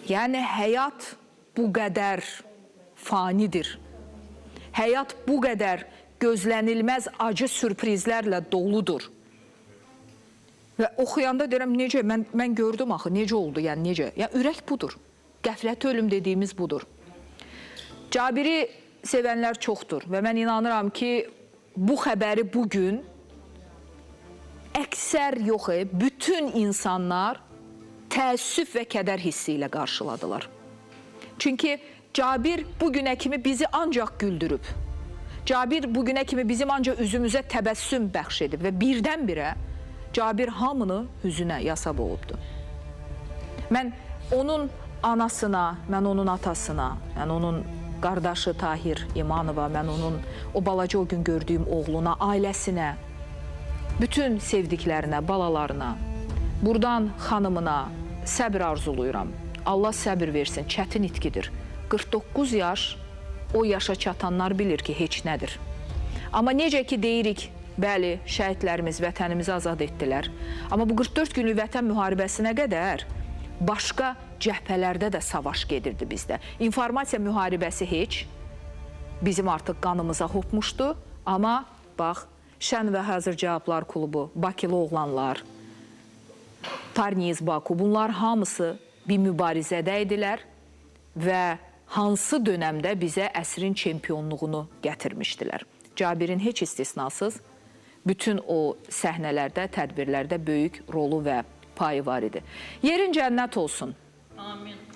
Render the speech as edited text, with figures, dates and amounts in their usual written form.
Yəni, həyat bu qədər fanidir. Həyat bu qədər gözlənilməz acı sürprizlərlə doludur. Və oxuyanda deyirəm, necə, mən gördüm axı, necə oldu, yəni necə? Yəni, ürək budur. Qəflət ölüm dediyimiz budur. Cabiri sevənlər çoxdur və mən inanıram ki, bu xəbəri bugün əksər yox, bütün insanlar təəssüf və kədər hissi ilə qarşıladılar. Çünki Cabir bugünə kimi bizi ancaq güldürüb. Cabir bugünə kimi bizim ancaq üzümüzə təbəssüm bəxş edib və birdən-birə Cabir hamını hüzünə yasab olubdur. Mən onun anasına, mən onun atasına, mən onun qardaşı Tahir İmanova, mən onun o balaca o gün gördüyüm oğluna, ailəsinə, bütün sevdiklərinə, balalarına, buradan xanımına səbr arzuluyuram. Allah səbr versin, çətin itkidir. 49 yaş, o yaşa çatanlar bilir ki, heç nədir. Amma necə ki deyirik, bəli, şəhidlərimiz vətənimizi azad etdilər. Amma bu 44 günlük vətən müharibəsinə qədər başqa cəhbələrdə də savaş gedirdi bizdə. İnformasiya müharibəsi heç, bizim artıq qanımıza hopmuşdu. Amma bax, Şən və Hazır Cavablar Klubu, Bakılı oğlanlar, Tarniyiz Baku, bunlar hamısı bir mübarizədə idilər və hansı dönəmdə bizə əsrin çempionluğunu gətirmişdilər. Cabirin heç istisnasız bütün o səhnələrdə, tədbirlərdə böyük rolu və payı var idi. Yerin cənnət olsun. Amin.